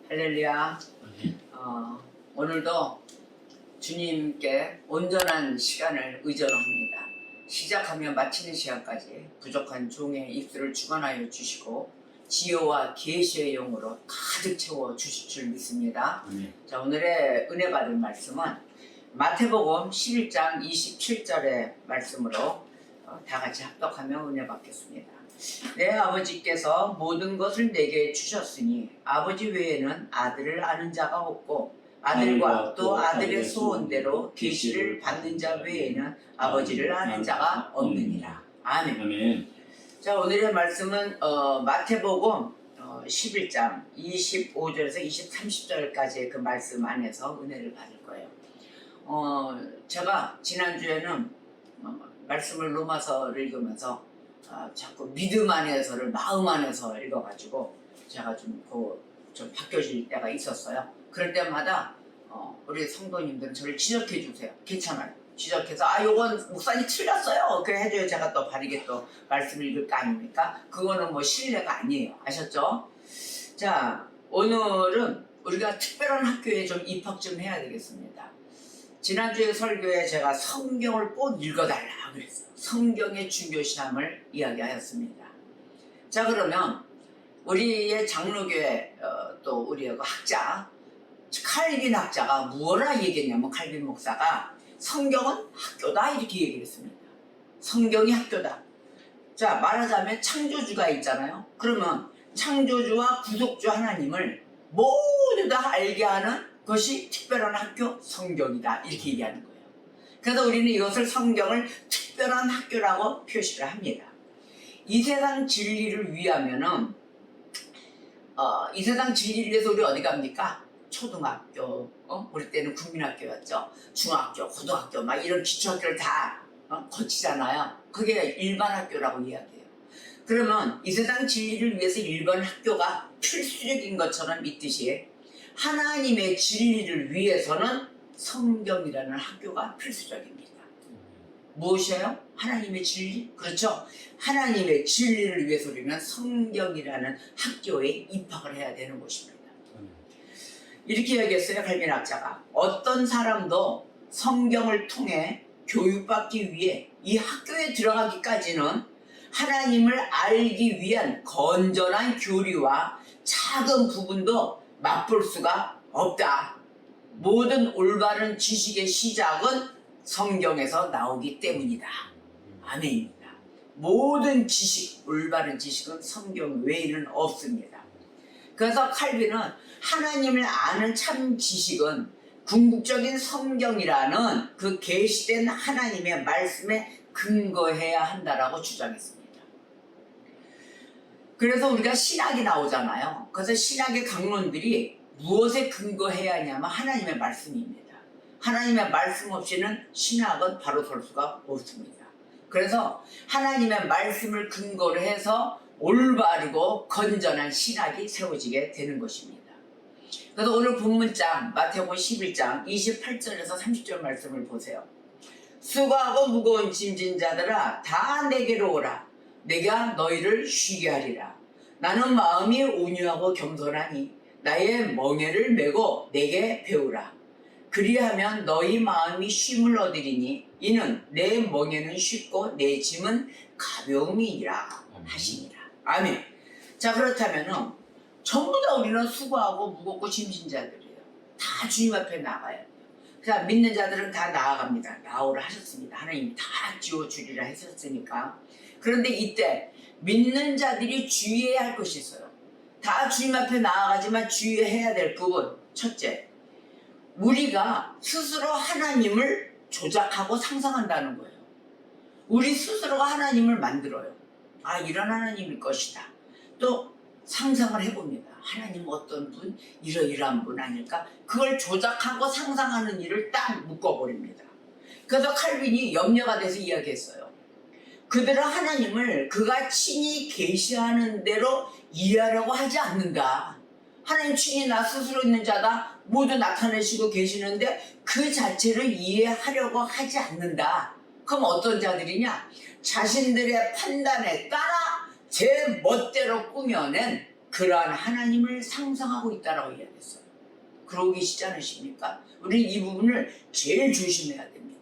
할렐루야. 오늘도 주님께 온전한 시간을 의존합니다. 시작하며 마치는 시간까지 부족한 종의 입술을 주관하여 주시고 지혜와 계시의 영으로 가득 채워 주실 줄 믿습니다. 자, 오늘의 은혜 받을 말씀은 마태복음 11장 27절의 말씀으로 다 같이 합독하며 은혜 받겠습니다. 내 아버지께서 모든 것을 내게 주셨으니 아버지 외에는 아들을 아는 자가 없고 아들과 또 아들의 소원대로 계시를 받는 자 외에는 아버지를 아는 자가 없느니라. 아멘. 아멘. 자, 오늘의 말씀은 마태복음 11장 25절에서 30절까지의 그 말씀 안에서 은혜를 받을 거예요. 제가 지난주에는 말씀을 로마서를 읽으면서 자꾸 믿음 안에서를 마음 안에서 읽어가지고 제가 좀 바뀌어질 때가 있었어요. 그럴 때마다 우리 성도님들은 저를 지적해 주세요. 괜찮아요. 지적해서 요건 목사님 틀렸어요. 그래 해줘야 제가 또 바르게 또 말씀을 읽을 거 아닙니까? 그거는 뭐 신뢰가 아니에요. 아셨죠? 자, 오늘은 우리가 특별한 학교에 좀 입학 좀 해야 되겠습니다. 지난주에 설교에 제가 성경을 꼭 읽어달라 그랬어요. 성경의 중요시함을 이야기하였습니다. 자, 그러면 우리의 장로교회 또 우리의 학자 칼빈 학자가 뭐라 얘기했냐면 칼빈 목사가 성경은 학교다 이렇게 얘기를 했습니다. 성경이 학교다. 자, 말하자면 창조주가 있잖아요. 그러면 창조주와 구속주 하나님을 모두 다 알게 하는 것이 특별한 학교 성경이다 이렇게 얘기하는 거예요. 그래서 우리는 이것을 성경을 특별한 학교라고 표시를 합니다. 이 세상 진리를 위하면은 이 세상 진리를 위해서 우리 어디 갑니까? 초등학교, 우리 때는 국민학교였죠. 중학교, 고등학교 막 이런 기초학교를 다 거치잖아요. 그게 일반 학교라고 이야기해요. 그러면 이 세상 진리를 위해서 일반 학교가 필수적인 것처럼 믿듯이 하나님의 진리를 위해서는 성경이라는 학교가 필수적입니다. 무엇이에요? 하나님의 진리? 그렇죠. 하나님의 진리를 위해서 우리는 성경이라는 학교에 입학을 해야 되는 것입니다. 이렇게 얘기했어요. 칼빈 학자가. 어떤 사람도 성경을 통해 교육받기 위해 이 학교에 들어가기까지는 하나님을 알기 위한 건전한 교리와 작은 부분도 맛볼 수가 없다. 모든 올바른 지식의 시작은 성경에서 나오기 때문이다. 아멘입니다. 모든 지식, 올바른 지식은 성경 외에는 없습니다. 그래서 칼빈은 하나님을 아는 참 지식은 궁극적인 성경이라는 그 계시된 하나님의 말씀에 근거해야 한다라고 주장했습니다. 그래서 우리가 신학이 나오잖아요. 그래서 신학의 강론들이 무엇에 근거해야 하냐면 하나님의 말씀입니다. 하나님의 말씀 없이는 신학은 바로 설 수가 없습니다. 그래서 하나님의 말씀을 근거로 해서 올바르고 건전한 신학이 세워지게 되는 것입니다. 그래서 오늘 본문장 마태복음 11장 28절에서 30절 말씀을 보세요. 수고하고 무거운 짐진 자들아 다 내게로 오라. 내가 너희를 쉬게 하리라. 나는 마음이 온유하고 겸손하니 나의 멍에를 메고 내게 배우라. 그리하면 너희 마음이 쉼을 얻으리니 이는 내 멍에는 쉽고 내 짐은 가벼움이니라 하시니라. 아멘. 자, 그렇다면 전부 다 우리는 수고하고 무겁고 짐진 자들이에요. 다 주님 앞에 나가야 돼요. 자, 믿는 자들은 다 나아갑니다. 나오라 하셨습니다. 하나님이 다 지워주리라 했었으니까. 그런데 이때 믿는 자들이 주의해야 할 것이 있어요. 다 주님 앞에 나아가지만 주의해야 될 부분. 첫째, 우리가 스스로 하나님을 조작하고 상상한다는 거예요. 우리 스스로가 하나님을 만들어요. 이런 하나님일 것이다. 또 상상을 해봅니다. 하나님 어떤 분, 이러이러한 분 아닐까? 그걸 조작하고 상상하는 일을 딱 묶어버립니다. 그래서 칼빈이 염려가 돼서 이야기했어요. 그들은 하나님을 그가 친히 계시하는 대로 이해하려고 하지 않는다. 하나님 친히 나 스스로 있는 자다. 모두 나타내시고 계시는데 그 자체를 이해하려고 하지 않는다. 그럼 어떤 자들이냐? 자신들의 판단에 따라 제 멋대로 꾸며낸 그러한 하나님을 상상하고 있다라고 이야기했어요. 그러고 계시지 않으십니까? 우리 이 부분을 제일 조심해야 됩니다.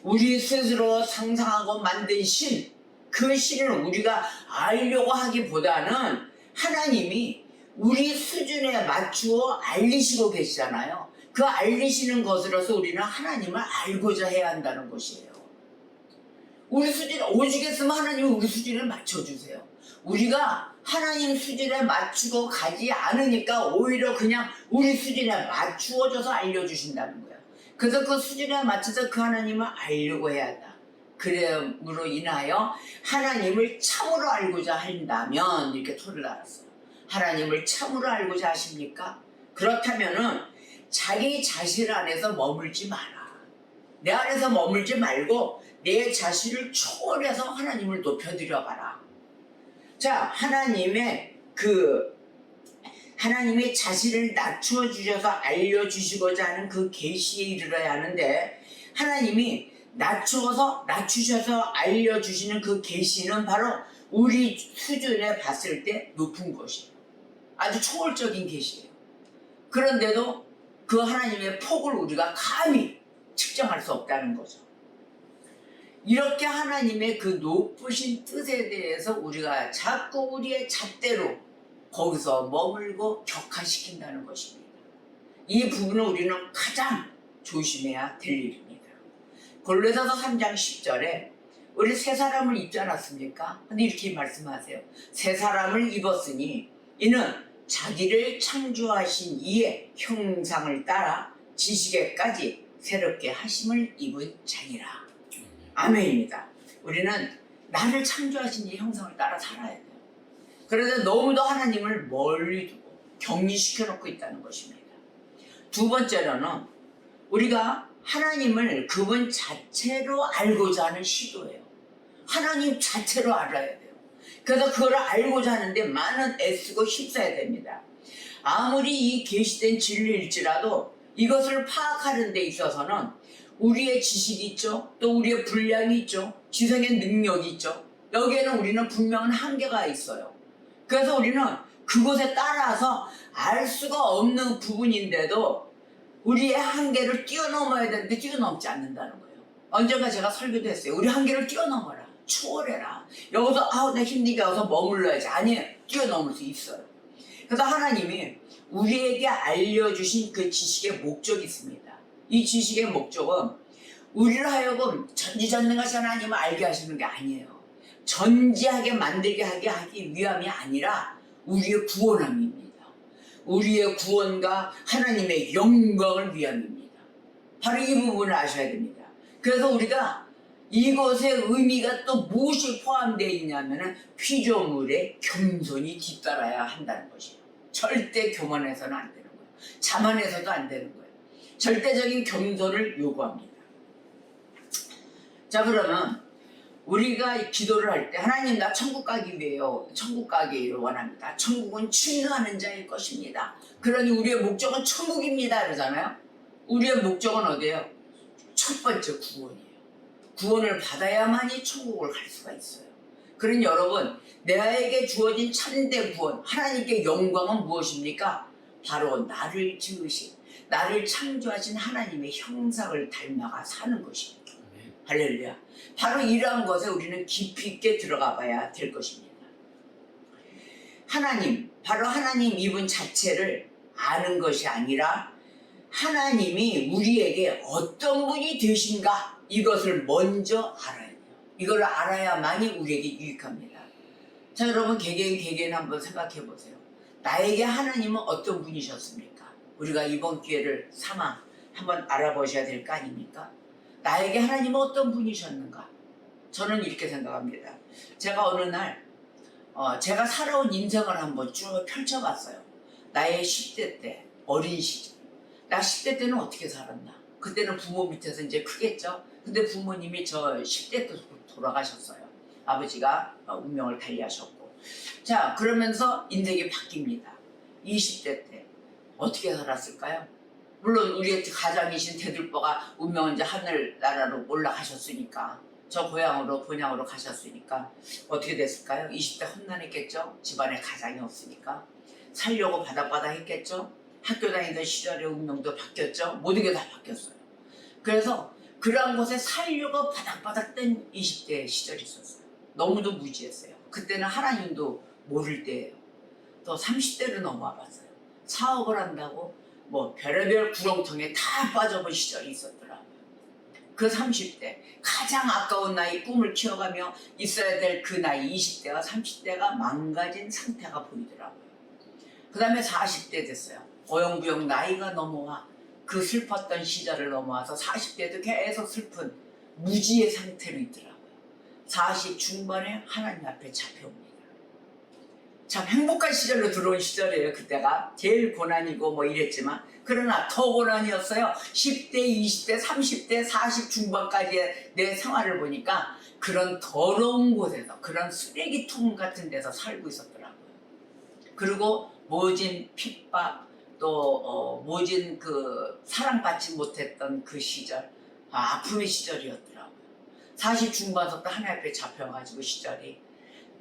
우리 스스로 상상하고 만든 신, 그 신을 우리가 알려고 하기보다는 하나님이 우리 수준에 맞추어 알리시고 계시잖아요. 그 알리시는 것으로서 우리는 하나님을 알고자 해야 한다는 것이에요. 우리 수준에 오죽했으면 하나님이 우리 수준에 맞춰주세요. 우리가 하나님 수준에 맞추고 가지 않으니까 오히려 그냥 우리 수준에 맞추어져서 알려주신다는 거예요. 그래서 그 수준에 맞춰서 그 하나님을 알려고 해야 한다. 그럼으로 인하여 하나님을 참으로 알고자 한다면 이렇게 토를 달았어요. 하나님을 참으로 알고자 하십니까? 그렇다면은 자기 자신 안에서 머물지 마라. 내 안에서 머물지 말고 내 자신을 초월해서 하나님을 높여드려가라. 자, 하나님의 자신을 낮추어 주셔서 알려주시고자 하는 그 계시에 이르러야 하는데, 하나님이 낮추셔서 알려주시는 그 계시는 바로 우리 수준에 봤을 때 높은 것이에요. 아주 초월적인 계시예요. 그런데도 그 하나님의 폭을 우리가 감히 측정할 수 없다는 거죠. 이렇게 하나님의 그 높으신 뜻에 대해서 우리가 자꾸 우리의 잣대로 거기서 머물고 격화시킨다는 것입니다. 이 부분을 우리는 가장 조심해야 될 일입니다. 골로새서 3장 10절에 우리 새 사람을 입지 않았습니까? 근데 이렇게 말씀하세요. 새 사람을 입었으니 이는 자기를 창조하신 이의 형상을 따라 지식에까지 새롭게 하심을 입은 자니라. 아멘입니다. 우리는 나를 창조하신 이 형상을 따라 살아야 돼요. 그래서 너무도 하나님을 멀리 두고 격리시켜 놓고 있다는 것입니다. 두 번째로는 우리가 하나님을 그분 자체로 알고자 하는 시도예요. 하나님 자체로 알아야 돼요. 그래서 그걸 알고자 하는데 많은 애쓰고 힘써야 됩니다. 아무리 이 계시된 진리일지라도 이것을 파악하는 데 있어서는 우리의 지식이 있죠. 또 우리의 분량이 있죠. 지성의 능력이 있죠. 여기에는 우리는 분명한 한계가 있어요. 그래서 우리는 그것에 따라서 알 수가 없는 부분인데도 우리의 한계를 뛰어넘어야 되는데 뛰어넘지 않는다는 거예요. 언젠가 제가 설교도 했어요. 우리 한계를 뛰어넘어라. 초월해라. 여기서 나 힘들게 와서 머물러야지. 아니에요. 뛰어넘을 수 있어요. 그래서 하나님이 우리에게 알려주신 그 지식의 목적이 있습니다. 이 지식의 목적은 우리를 하여금 전지전능하신 하나님을 알게 하시는 게 아니에요. 전지하게 만들게 하기 위함이 아니라 우리의 구원함입니다. 우리의 구원과 하나님의 영광을 위함입니다. 바로 이 부분을 아셔야 됩니다. 그래서 우리가 이것의 의미가 또 무엇이 포함되어 있냐면 피조물의 겸손이 뒤따라야 한다는 것이에요. 절대 교만해서는 안 되는 거예요. 자만해서도 안 되는 거예요. 절대적인 겸손을 요구합니다. 자, 그러면 우리가 기도를 할 때 하나님 나 천국 가기 위해요. 천국 가기를 원합니다. 천국은 친노하는 자일 것입니다. 그러니 우리의 목적은 천국입니다. 그러잖아요. 우리의 목적은 어디예요? 첫 번째 구원이에요. 구원을 받아야만이 천국을 갈 수가 있어요. 그러니 여러분, 내게 주어진 참된 구원, 하나님께 영광은 무엇입니까? 바로 나를 지으신, 나를 창조하신 하나님의 형상을 닮아가 사는 것입니다. 할렐루야. 바로 이러한 것에 우리는 깊이 있게 들어가 봐야 될 것입니다. 바로 하나님 이분 자체를 아는 것이 아니라 하나님이 우리에게 어떤 분이 되신가, 이것을 먼저 알아야 돼요. 이걸 알아야만이 우리에게 유익합니다. 자, 여러분 개개인 한번 생각해 보세요. 나에게 하나님은 어떤 분이셨습니까? 우리가 이번 기회를 삼아 한번 알아보셔야 될 거 아닙니까? 나에게 하나님은 어떤 분이셨는가? 저는 이렇게 생각합니다. 제가 어느 날 제가 살아온 인생을 한번 쭉 펼쳐봤어요. 나의 10대 때, 어린 시절. 나 10대 때는 어떻게 살았나? 그때는 부모 밑에서 이제 크겠죠? 근데 부모님이 저 10대 때 돌아가셨어요. 아버지가 운명을 달리하셨고. 자, 그러면서 인생이 바뀝니다. 20대 때 어떻게 살았을까요? 물론 우리의 가장이신 대들보가 운명은 이제 하늘나라로 올라가셨으니까 저 고향으로 본향으로 가셨으니까 어떻게 됐을까요? 20대 험난했겠죠. 집안에 가장이 없으니까 살려고 바닥바닥 했겠죠. 학교 다니던 시절의 운명도 바뀌었죠. 모든 게 다 바뀌었어요. 그래서 그러한 곳에 살려고 바닥바닥 된 20대 시절이 있었어요. 너무도 무지했어요. 그때는 하나님도 모를 때예요. 또 30대로 넘어와 봤어요. 사업을 한다고 뭐 별의별 구렁텅이에 다 빠져본 시절이 있었더라고요. 그 30대 가장 아까운 나이 꿈을 키워가며 있어야 될 그 나이 20대와 30대가 망가진 상태가 보이더라고요. 그 다음에 40대 됐어요. 고용부용 나이가 넘어와 그 슬펐던 시절을 넘어와서 40대도 계속 슬픈 무지의 상태로 있더라고요. 40 중반에 하나님 앞에 잡혀옵니다. 참 행복한 시절로 들어온 시절이에요. 그때가 제일 고난이고 뭐 이랬지만 그러나 더 고난이었어요. 10대, 20대, 30대, 40 중반까지의 내 생활을 보니까 그런 더러운 곳에서 그런 쓰레기통 같은 데서 살고 있었더라고요. 그리고 모진 핍박 또 모진 그 사랑받지 못했던 그 시절 아픔의 시절이었더라고요. 40 중반부터 하나님 앞에 잡혀가지고 시절이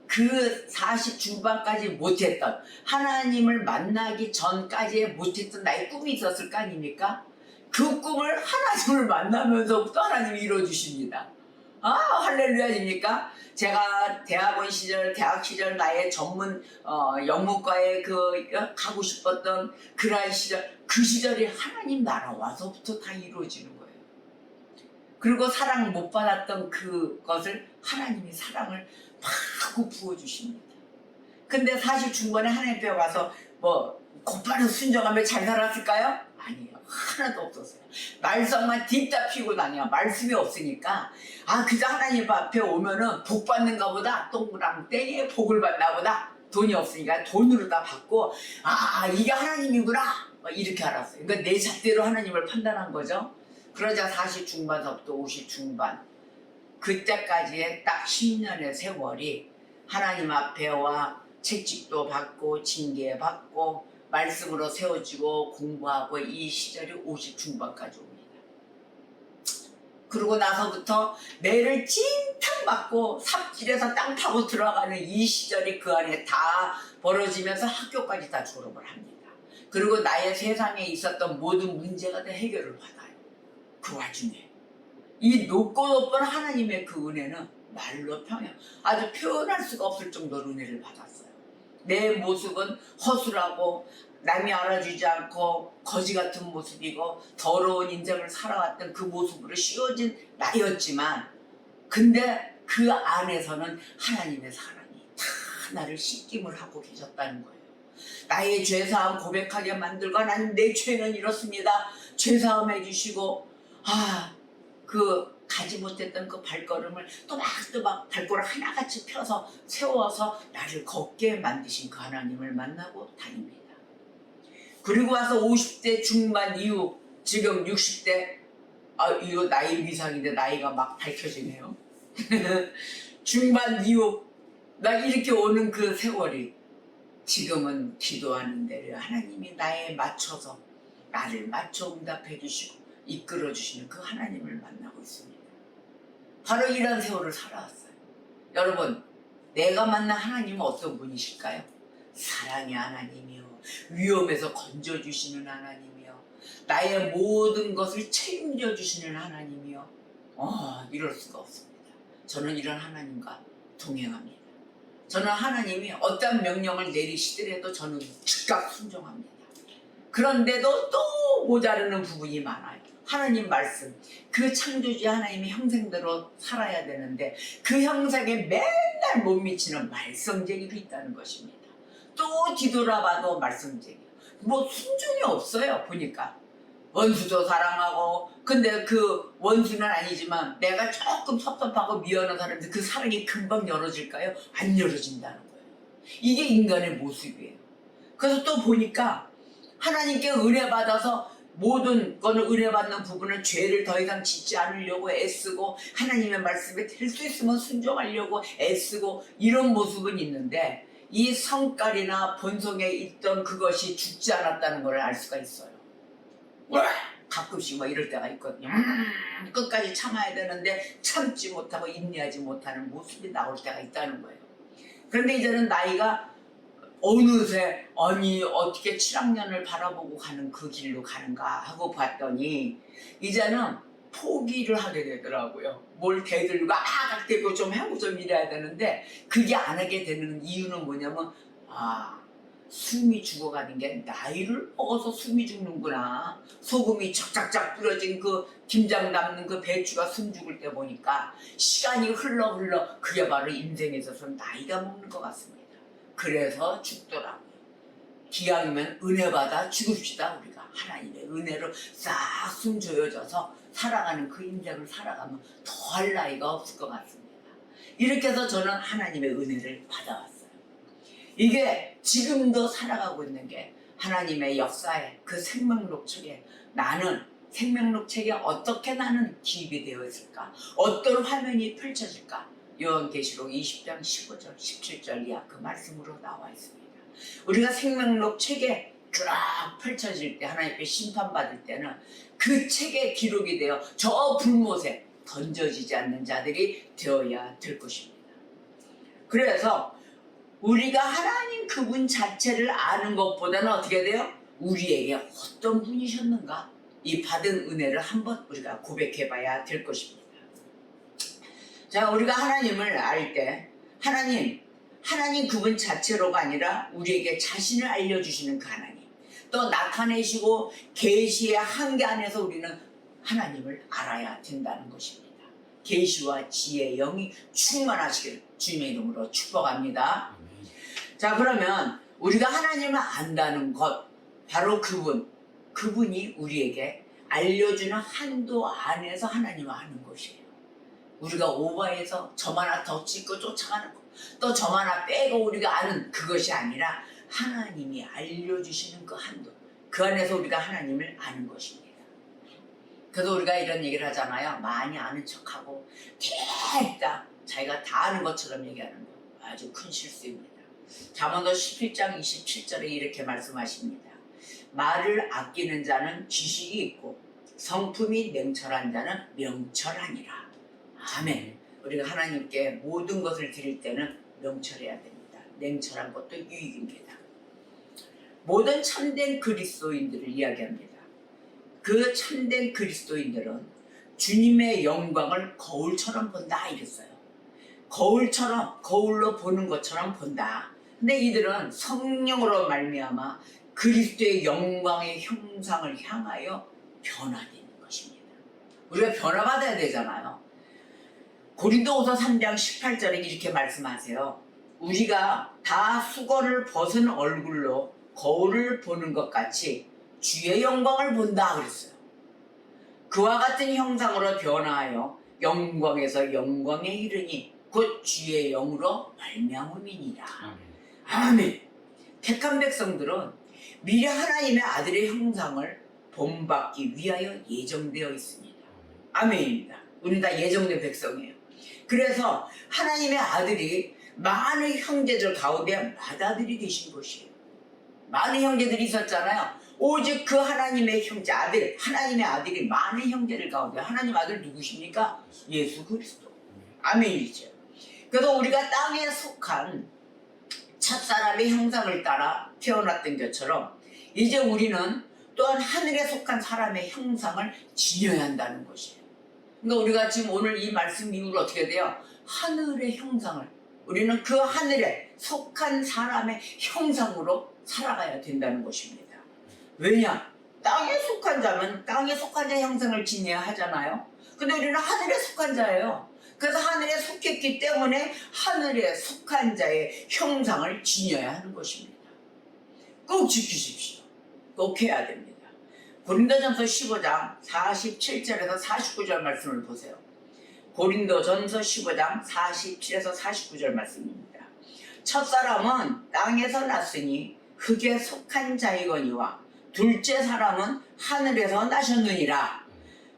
그 40 중반까지 못했던 하나님을 만나기 전까지의 못했던 나의 꿈이 있었을 거 아닙니까? 그 꿈을 하나님을 만나면서부터 하나님이 이루어주십니다. 아 할렐루야입니까? 제가 대학원 시절 대학 시절 나의 전문 영문과에 가고 싶었던 그러한 시절 그 시절이 하나님 나라 와서부터 다 이루어지는 거예요. 그리고 사랑 못 받았던 그것을 하나님이 사랑을 마구 부어주십니다. 근데 40 중반에 하나님 앞에 와서 뭐 곧바로 순종하며 잘 살았을까요? 아니에요. 하나도 없었어요. 말썽만 딥다 피고 다녀. 말씀이 없으니까 그저 하나님 앞에 오면은 복 받는가 보다 동그랑땡에 복을 받나 보다 돈이 없으니까 돈으로 다 받고 이게 하나님이구나 이렇게 알았어요. 그러니까 내 잣대로 하나님을 판단한 거죠. 그러자 40 중반서부터 50 중반 그때까지의 딱 10년의 세월이 하나님 앞에 와 채찍도 받고 징계받고 말씀으로 세워지고 공부하고 이 시절이 50 중반까지 옵니다. 그러고 나서부터 매를 찐탕 맞고 삽질에서 땅 파고 들어가는 이 시절이 그 안에 다 벌어지면서 학교까지 다 졸업을 합니다. 그리고 나의 세상에 있었던 모든 문제가 다 해결을 받아요. 그 와중에 이 높고 높은 하나님의 그 은혜는 말로 아주 표현할 수가 없을 정도로 은혜를 받았어요. 내 모습은 허술하고 남이 알아주지 않고 거지 같은 모습이고 더러운 인생을 살아왔던 그 모습으로 씌워진 나였지만 근데 그 안에서는 하나님의 사랑이 다 나를 씻김을 하고 계셨다는 거예요. 나의 죄사함 고백하게 만들고 하나님 내 죄는 이렇습니다. 죄사함 해주시고 가지 못했던 그 발걸음을 또박또박 발걸음 하나같이 펴서 세워서 나를 걷게 만드신 그 하나님을 만나고 다닙니다. 그리고 와서 50대 중반 이후 지금 60대 이거 나이 위상인데 나이가 막 밝혀지네요. 중반 이후 나 이렇게 오는 그 세월이 지금은 기도하는 대로 하나님이 나에 맞춰서 나를 맞춰 응답해 주시고 이끌어 주시는 그 하나님을 만나고 있습니다. 바로 이런 세월을 살아왔어요. 여러분 내가 만난 하나님은 어떤 분이실까요? 사랑의 하나님이요, 위험에서 건져주시는 하나님이요, 나의 모든 것을 책임져 주시는 하나님이요. 이럴 수가 없습니다. 저는 이런 하나님과 동행합니다. 저는 하나님이 어떤 명령을 내리시더라도 저는 즉각 순종합니다. 그런데도 또 모자르는 부분이 많아요. 하나님 말씀, 그 창조주 하나님의 형상대로 살아야 되는데 그 형상에 맨날 못 미치는 말썽쟁이도 있다는 것입니다. 또 뒤돌아봐도 말썽쟁이, 뭐 순종이 없어요. 보니까 원수도 사랑하고, 근데 그 원수는 아니지만 내가 조금 섭섭하고 미워하는 사람들 그 사랑이 금방 열어질까요? 안 열어진다는 거예요. 이게 인간의 모습이에요. 그래서 또 보니까 하나님께 은혜 받아서 모든 거는 은혜 받는 부분은 죄를 더 이상 짓지 않으려고 애쓰고 하나님의 말씀에 될 수 있으면 순종하려고 애쓰고 이런 모습은 있는데 이 성깔이나 본성에 있던 그것이 죽지 않았다는 걸 알 수가 있어요. 가끔씩 뭐 이럴 때가 있거든요. 끝까지 참아야 되는데 참지 못하고 인내하지 못하는 모습이 나올 때가 있다는 거예요. 그런데 이제는 나이가 어느새 아니 어떻게 7학년을 바라보고 가는 그 길로 가는가 하고 봤더니 이제는 포기를 하게 되더라고요. 뭘 대들고 대고 좀 하고 좀 이래야 되는데 그게 안 하게 되는 이유는 뭐냐면 숨이 죽어가는 게 나이를 먹어서 숨이 죽는구나. 소금이 쫙쫙쫙 뿌려진 그 김장 담는 그 배추가 숨 죽을 때 보니까 시간이 흘러 그게 바로 인생에 있어서 나이가 먹는 것 같습니다. 그래서 죽더라고요. 기왕이면 은혜 받아 죽읍시다. 우리가 하나님의 은혜로 싹 숨 조여져서 살아가는 그 인생을 살아가면 더할 나이가 없을 것 같습니다. 이렇게 해서 저는 하나님의 은혜를 받아왔어요. 이게 지금도 살아가고 있는 게 하나님의 역사에 그 생명록 책에 나는 생명록 책에 어떻게 나는 기입이 되어 있을까? 어떤 화면이 펼쳐질까? 요한계시록 20장 15절 17절 이하 그 말씀으로 나와 있습니다. 우리가 생명록 책에 쫙 펼쳐질 때 하나님께 심판받을 때는 그 책에 기록이 되어 저 불못에 던져지지 않는 자들이 되어야 될 것입니다. 그래서 우리가 하나님 그분 자체를 아는 것보다는 어떻게 돼요? 우리에게 어떤 분이셨는가? 이 받은 은혜를 한번 우리가 고백해 봐야 될 것입니다. 자, 우리가 하나님을 알 때 하나님 그분 자체로가 아니라 우리에게 자신을 알려주시는 그 하나님, 또 나타내시고 계시의 한계 안에서 우리는 하나님을 알아야 된다는 것입니다. 계시와 지혜의 영이 충만하시길 주님의 이름으로 축복합니다. 자, 그러면 우리가 하나님을 안다는 것, 바로 그분이 우리에게 알려주는 한도 안에서 하나님을 아는 것이에요. 우리가 오버해서 점 하나 더 찍고 쫓아가는 것, 또 점 하나 빼고 우리가 아는 그것이 아니라 하나님이 알려주시는 그 한도, 그 안에서 우리가 하나님을 아는 것입니다. 그래서 우리가 이런 얘기를 하잖아요. 많이 아는 척하고 됐다 자기가 다 아는 것처럼 얘기하는 거 아주 큰 실수입니다. 잠언서 11장 27절에 이렇게 말씀하십니다. 말을 아끼는 자는 지식이 있고 성품이 냉철한 자는 명철하니라. 아멘. 우리가 하나님께 모든 것을 드릴 때는 명철해야 됩니다. 냉철한 것도 유익입니다. 모든 참된 그리스도인들을 이야기합니다. 그 참된 그리스도인들은 주님의 영광을 거울처럼 본다 이랬어요. 거울로 보는 것처럼 본다. 근데 이들은 성령으로 말미암아 그리스도의 영광의 형상을 향하여 변화되는 것입니다. 우리가 변화받아야 되잖아요. 고린도후서 3장 18절에 이렇게 말씀하세요. 우리가 다 수건을 벗은 얼굴로 거울을 보는 것 같이 주의 영광을 본다 그랬어요. 그와 같은 형상으로 변화하여 영광에서 영광에 이르니 곧 주의 영으로 말미암음이니라. 아멘. 택한 백성들은 미래 하나님의 아들의 형상을 본받기 위하여 예정되어 있습니다. 아멘입니다. 우리는 다 예정된 백성이에요. 그래서 하나님의 아들이 많은 형제들 가운데 맏아들이 되신 것이에요. 많은 형제들이 있었잖아요. 오직 그 하나님의 형제 아들, 하나님의 아들이 많은 형제들 가운데 하나님 아들 누구십니까? 예수 그리스도. 아멘이죠. 그래서 우리가 땅에 속한 첫사람의 형상을 따라 태어났던 것처럼 이제 우리는 또한 하늘에 속한 사람의 형상을 지녀야 한다는 것이에요. 그러니까 우리가 지금 오늘 이 말씀 이후로 어떻게 돼요? 하늘의 형상을, 우리는 그 하늘에 속한 사람의 형상으로 살아가야 된다는 것입니다. 왜냐? 땅에 속한 자면 땅에 속한 자 형상을 지녀야 하잖아요. 근데 우리는 하늘에 속한 자예요. 그래서 하늘에 속했기 때문에 하늘에 속한 자의 형상을 지녀야 하는 것입니다. 꼭 지키십시오. 꼭 해야 됩니다. 고린도전서 15장 47절에서 49절 말씀을 보세요. 고린도전서 15장 47에서 49절 말씀입니다. 첫사람은 땅에서 났으니 흙에 속한 자이거니와 둘째 사람은 하늘에서 나셨느니라.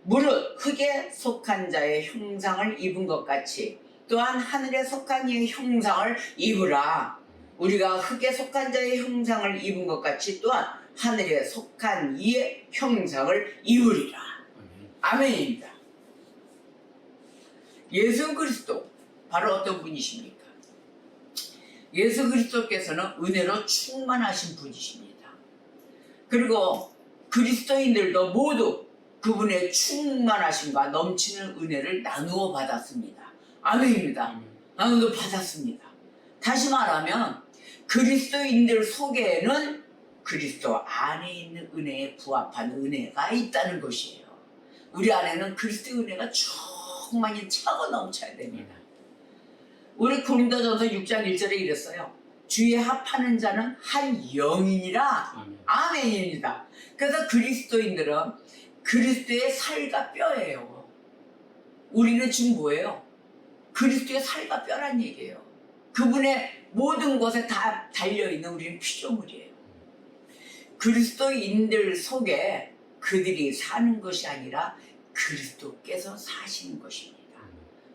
무릇 흙에 속한 자의 형상을 입은 것 같이 또한 하늘에 속한 이의 형상을 입으라. 우리가 흙에 속한 자의 형상을 입은 것 같이 또한 하늘에 속한 이의 형상을 이루리라. 아멘입니다. 예수 그리스도 바로 어떤 분이십니까? 예수 그리스도께서는 은혜로 충만하신 분이십니다. 그리고 그리스도인들도 모두 그분의 충만하심과 넘치는 은혜를 나누어 받았습니다. 아멘입니다. 나누어 받았습니다. 다시 말하면 그리스도인들 속에는 그리스도 안에 있는 은혜에 부합한 은혜가 있다는 것이에요. 우리 안에는 그리스도의 은혜가 충만히 차고 넘쳐야 됩니다. 우리 고린도전서 6장 1절에 이랬어요. 주에 합하는 자는 한 영이니라. 아멘입니다. 그래서 그리스도인들은 그리스도의 살과 뼈예요. 우리는 지금 뭐예요? 그리스도의 살과 뼈란 얘기예요. 그분의 모든 것에 다 달려있는 우리는 피조물이에요. 그리스도인들 속에 그들이 사는 것이 아니라 그리스도께서 사시는 것입니다.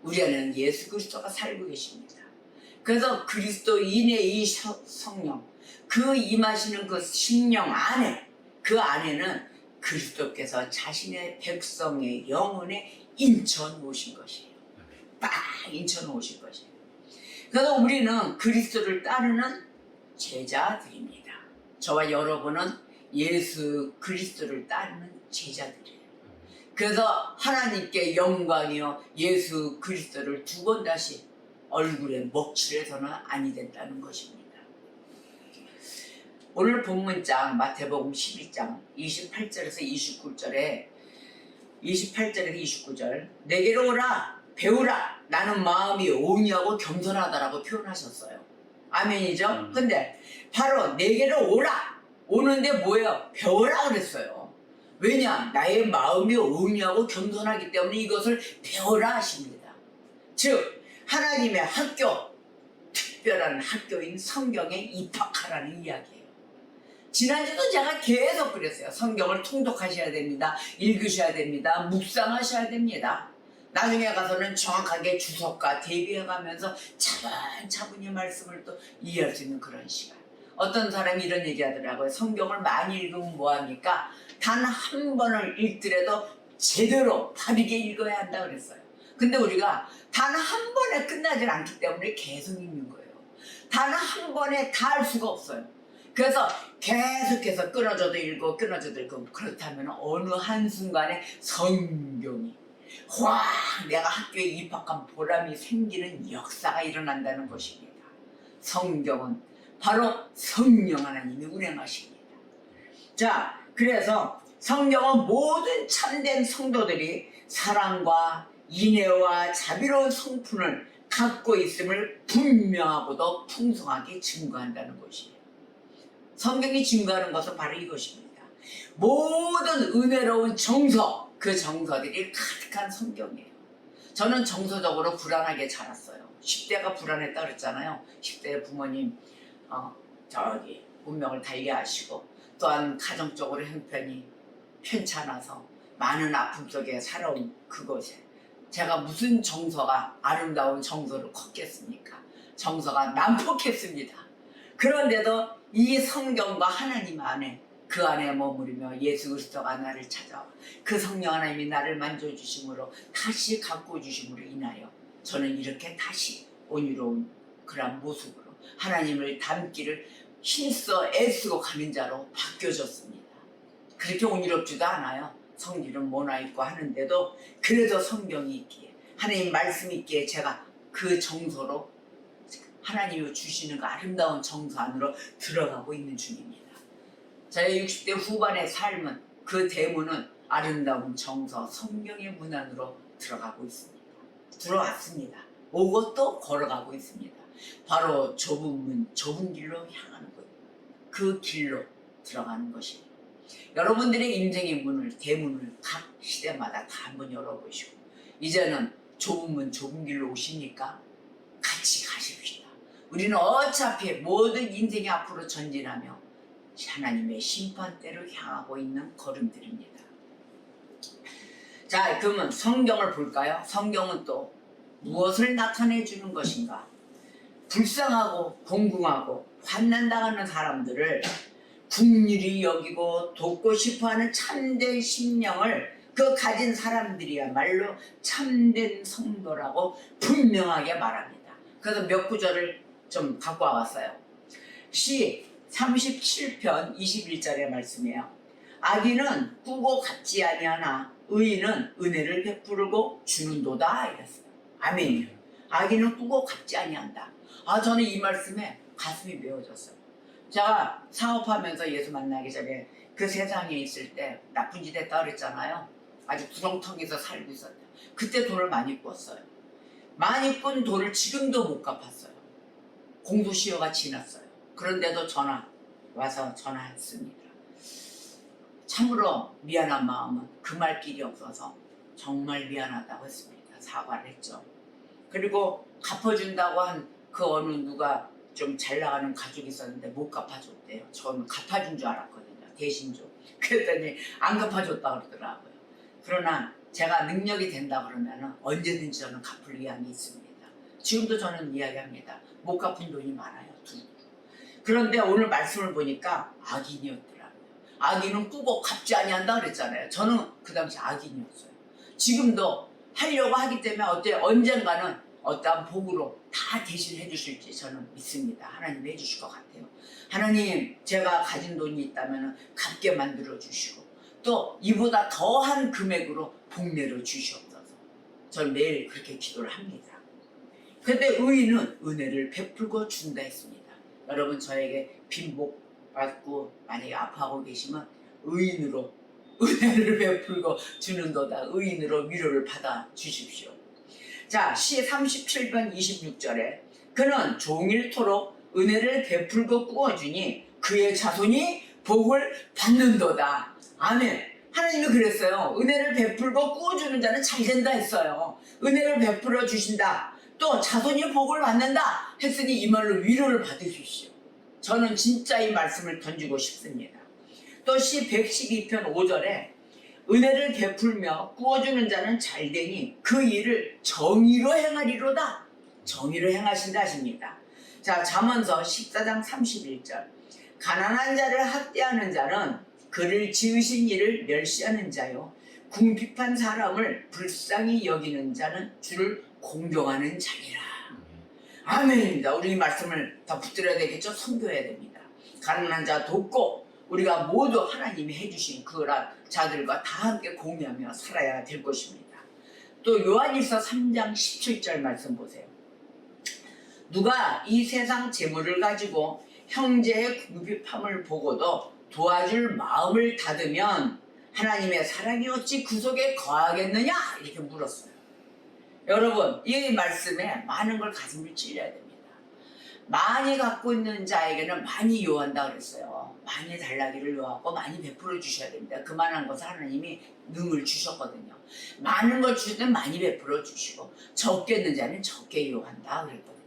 우리 안에는 예수 그리스도가 살고 계십니다. 그래서 그리스도인의 이 성령, 그 임하시는 그 심령 안에, 그 안에는 그리스도께서 자신의 백성의 영혼에 인쳐 놓으신 것이에요. 딱 인쳐 놓으신 것이에요. 그래서 우리는 그리스도를 따르는 제자들입니다. 저와 여러분은 예수 그리스도를 따르는 제자들이에요. 그래서 하나님께 영광이요 예수 그리스도를 두 번 다시 얼굴에 먹칠해서는 아니 된다는 것입니다. 오늘 본문장 마태복음 11장 28절에서 29절 내게로 오라 배우라 나는 마음이 온유하고 겸손하다라고 표현하셨어요. 아멘이죠? 근데 바로 내게로 오라 오는데 뭐예요? 배우라 그랬어요. 왜냐? 나의 마음이 온유하고 겸손하기 때문에 이것을 배우라 하십니다. 즉 하나님의 학교, 특별한 학교인 성경에 입학하라는 이야기예요. 지난주도 제가 계속 그랬어요. 성경을 통독하셔야 됩니다. 읽으셔야 됩니다. 묵상하셔야 됩니다. 나중에 가서는 정확하게 주석과 대비해가면서 차분히 말씀을 또 이해할 수 있는 그런 시간. 어떤 사람이 이런 얘기 하더라고요. 성경을 많이 읽으면 뭐합니까? 단 한 번을 읽더라도 제대로 바르게 읽어야 한다 그랬어요. 근데 우리가 단 한 번에 끝나질 않기 때문에 계속 읽는 거예요. 단 한 번에 다 할 수가 없어요. 그래서 계속해서 끊어져도 읽고 끊어져도 읽고 그렇다면 어느 한순간에 성경이 확 내가 학교에 입학한 보람이 생기는 역사가 일어난다는 것입니다. 성경은 바로 성령 하나님이 운행하십니다. 자, 그래서 성경은 모든 참된 성도들이 사랑과 인애와 자비로운 성품을 갖고 있음을 분명하고도 풍성하게 증거한다는 것이에요. 성경이 증거하는 것은 바로 이것입니다. 모든 은혜로운 정서, 그 정서들이 가득한 성경이에요. 저는 정서적으로 불안하게 자랐어요. 10대가 불안했다 그랬잖아요. 10대 부모님 운명을 달리하시고 또한 가정적으로 형편이 편찮아서 많은 아픔 속에 살아온 그곳에 제가 무슨 정서가 아름다운 정서를 컸겠습니까? 정서가 난폭했습니다. 그런데도 이 성경과 하나님 안에 그 안에 머무르며 예수 그리스도가 나를 찾아와 그 성령 하나님이 나를 만져주심으로 다시 가꾸어 주심으로 인하여 저는 이렇게 다시 온유로운 그런 모습으로 하나님을 닮기를 힘써 애쓰고 가는 자로 바뀌어졌습니다. 그렇게 온유롭지도 않아요. 성질은 모나있고 하는데도 그래도 성경이 있기에 하나님 말씀이 있기에 제가 그 정서로 하나님이 주시는 그 아름다운 정서 안으로 들어가고 있는 중입니다. 저의 60대 후반의 삶은 그 대문은 아름다운 정서 성경의 문 안으로 들어가고 있습니다. 들어왔습니다. 오고 또 걸어가고 있습니다. 바로 좁은 문, 좁은 길로 향하는 것. 그 길로 들어가는 것입니다. 여러분들의 인생의 문을, 대문을 각 시대마다 다 한번 열어보시고 이제는 좁은 문, 좁은 길로 오시니까 같이 가십시다. 우리는 어차피 모든 인생이 앞으로 전진하며 하나님의 심판대를 향하고 있는 걸음들입니다. 자, 그러면 성경을 볼까요? 성경은 또 무엇을 나타내 주는 것인가? 불쌍하고 공공하고 환난당하는 사람들을 국률이 여기고 돕고 싶어하는 참된 심령을 그 가진 사람들이야말로 참된 성도라고 분명하게 말합니다. 그래서 몇 구절을 좀 갖고 와봤어요. 시 37편 21절의 말씀이에요. 악인은 꾸고 갚지 아니하나 의인은 은혜를 베푸르고 주는도다 이랬어요. 아멘이요. 악인은 꾸고 갚지 아니한다. 저는 이 말씀에 가슴이 메어졌어요. 제가 사업하면서 예수 만나기 전에 그 세상에 있을 때 나쁜 짓 했다 그랬잖아요. 아주 구렁텅이서 살고 있었대. 그때 돈을 많이 꿨어요. 많이 꾼 돈을 지금도 못 갚았어요. 공소시효가 지났어요. 그런데도 와서 전화했습니다. 참으로 미안한 마음은 금할 길이 없어서 정말 미안하다고 했습니다. 사과를 했죠. 그리고 갚아준다고 한 그 어느 누가 좀 잘 나가는 가족이 있었는데 못 갚아줬대요. 저는 갚아준 줄 알았거든요. 대신 좀. 그랬더니 안 갚아줬다 그러더라고요. 그러나 제가 능력이 된다 그러면 언제든지 저는 갚을 의향이 있습니다. 지금도 저는 이야기합니다. 못 갚은 돈이 많아요. 그런데 오늘 말씀을 보니까 악인이었더라고요. 악인은 꾸고 갚지 아니한다 그랬잖아요. 저는 그 당시 악인이었어요. 지금도 하려고 하기 때문에 언젠가는 어떠한 복으로 다 대신해 주실지 저는 믿습니다. 하나님 해주실 것 같아요. 하나님, 제가 가진 돈이 있다면 갚게 만들어 주시고 또 이보다 더한 금액으로 복 내려 주시옵소서. 저는 매일 그렇게 기도를 합니다. 그런데 의인은 은혜를 베풀고 준다 했습니다. 여러분, 저에게 빈복 받고 만약에 아파하고 계시면 의인으로 은혜를 베풀고 주는도다. 의인으로 위로를 받아 주십시오. 자, 시 37편 26절에 그는 종일토록 은혜를 베풀고 꾸어주니 그의 자손이 복을 받는도다. 아멘. 하나님이 그랬어요. 은혜를 베풀고 꾸어주는 자는 잘 된다 했어요. 은혜를 베풀어 주신다. 또 자손이 복을 받는다 했으니 이 말로 위로를 받으십시오. 저는 진짜 이 말씀을 던지고 싶습니다. 또 시 112편 5절에 은혜를 베풀며 꾸어주는 자는 잘되니 그 일을 정의로 행하리로다. 정의로 행하신다 하십니다. 자, 잠언서 14장 31절. 가난한 자를 학대하는 자는 그를 지으신 이를 멸시하는 자요, 궁핍한 사람을 불쌍히 여기는 자는 주를 공경하는 자니라. 아멘입니다. 우리 이 말씀을 더 붙들어야 되겠죠? 선교해야 됩니다. 가난한 자 돕고 우리가 모두 하나님이 해주신 그런 자들과 다 함께 공유하며 살아야 될 것입니다. 또 요한일서 3장 17절 말씀 보세요. 누가 이 세상 재물을 가지고 형제의 궁핍함을 보고도 도와줄 마음을 닫으면 하나님의 사랑이 어찌 그 속에 거하겠느냐? 이렇게 물었어요. 여러분, 이 말씀에 많은 걸 가슴을 찔려야 됩니다. 많이 갖고 있는 자에게는 많이 요한다 그랬어요. 많이 달라기를 요하고 많이 베풀어 주셔야 됩니다. 그만한 것을 하나님이 능을 주셨거든요. 많은 걸 주실 땐 많이 베풀어 주시고 적게 있는 자는 적게 요한다 그랬거든요.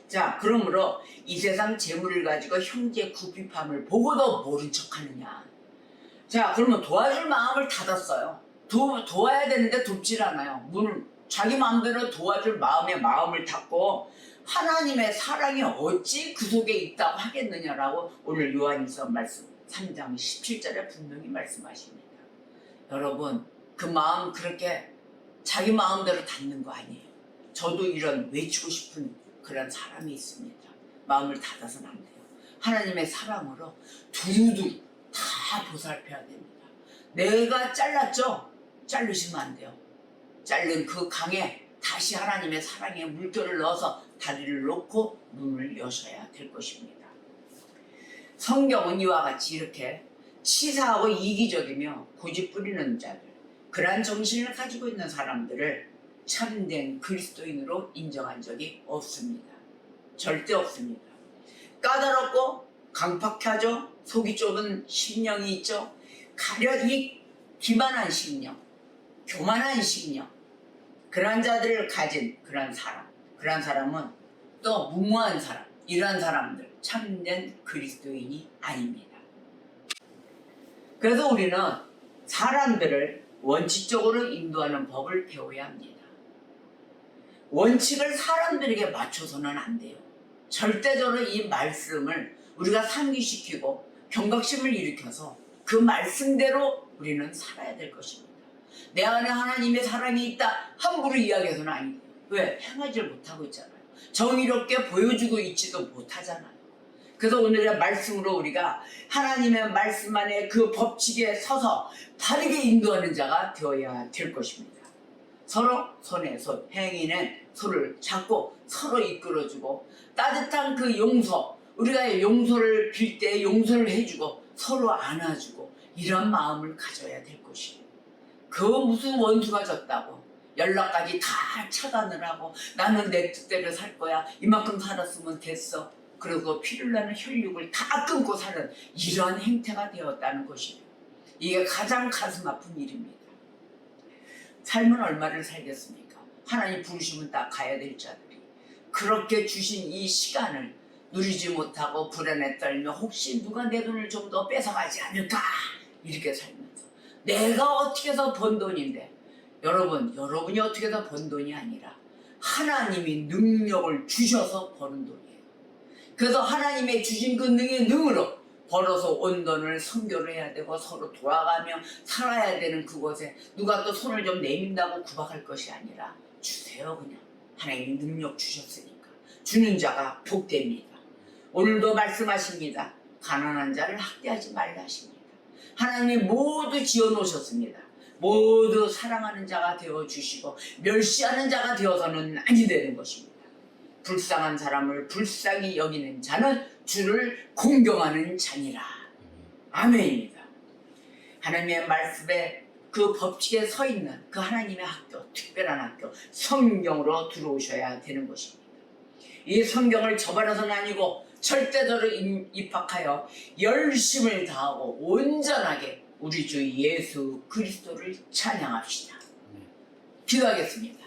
자, 그러므로 이 세상 재물을 가지고 형제 궁핍함을 보고도 모른 척하느냐. 자, 그러면 도와줄 마음을 닫았어요. 도와야 되는데 돕질 않아요. 자기 마음대로 도와줄 마음을 닫고 하나님의 사랑이 어찌 그 속에 있다고 하겠느냐라고 오늘 요한일서 말씀 3장 17절에 분명히 말씀하십니다. 여러분, 그 마음 그렇게 자기 마음대로 닫는 거 아니에요. 저도 이런 외치고 싶은 그런 사람이 있습니다. 마음을 닫아서는 안 돼요. 하나님의 사랑으로 두루두루 다 보살펴야 됩니다. 내가 잘랐죠? 자르시면 안 돼요. 자른 그 강에 다시 하나님의 사랑의 물결을 넣어서 다리를 놓고 눈을 여셔야 될 것입니다. 성경은 이와 같이 이렇게 치사하고 이기적이며 고집 부리는 자들, 그러한 정신을 가지고 있는 사람들을 참된 그리스도인으로 인정한 적이 없습니다. 절대 없습니다. 까다롭고 강팍하죠. 속이 좁은 심령이 있죠. 가련이 기만한 심령, 교만한 심령, 그러한 자들을 가진 그러한 사람은 또 무모한 사람, 이러한 사람들 참된 그리스도인이 아닙니다. 그래서 우리는 사람들을 원칙적으로 인도하는 법을 배워야 합니다. 원칙을 사람들에게 맞춰서는 안 돼요. 절대적으로 이 말씀을 우리가 상기시키고 경각심을 일으켜서 그 말씀대로 우리는 살아야 될 것입니다. 내 안에 하나님의 사랑이 있다 함부로 이야기해서는 안 돼요. 왜? 행하지를 못하고 있잖아요. 정의롭게 보여주고 있지도 못하잖아요. 그래서 오늘의 말씀으로 우리가 하나님의 말씀 안에 그 법칙에 서서 바르게 인도하는 자가 되어야 될 것입니다. 서로 손에 손, 행위는 서로를 잡고 서로 이끌어주고 따뜻한 그 용서, 우리가 용서를 빌 때 용서를 해주고 서로 안아주고 이런 마음을 가져야 될 것이에요. 그 무슨 원수가 졌다고 연락까지 다 차단을 하고 나는 내 뜻대로 살 거야, 이만큼 살았으면 됐어, 그리고 피를 나는 혈육을 다 끊고 사는 이러한 행태가 되었다는 것이에요. 이게 가장 가슴 아픈 일입니다. 삶은 얼마를 살겠습니까? 하나님 부르시면 딱 가야 될 자들이 그렇게 주신 이 시간을 누리지 못하고 불안에 떨며 혹시 누가 내 돈을 좀 더 뺏어가지 않을까 이렇게 살면서 내가 어떻게 해서 번 돈인데, 여러분이 어떻게 해서 번 돈이 아니라 하나님이 능력을 주셔서 버는 돈이에요. 그래서 하나님의 주신 그 능으로 벌어서 온 돈을 선교를 해야 되고 서로 돌아가며 살아야 되는 그곳에 누가 또 손을 좀 내민다고 구박할 것이 아니라 주세요. 그냥 하나님이 능력 주셨으니까 주는 자가 복됩니다. 오늘도 말씀하십니다. 가난한 자를 학대하지 말라 하십니다. 하나님이 모두 지어놓으셨습니다. 모두 사랑하는 자가 되어주시고 멸시하는 자가 되어서는 아니 되는 것입니다. 불쌍한 사람을 불쌍히 여기는 자는 주를 공경하는 자니라. 아멘입니다. 하나님의 말씀에 그 법칙에 서 있는 그 하나님의 학교, 특별한 학교, 성경으로 들어오셔야 되는 것입니다. 이 성경을 저버려서는 아니고 절대적으로 입학하여 열심을 다하고 온전하게 우리 주 예수 그리스도를 찬양합시다. 기도하겠습니다.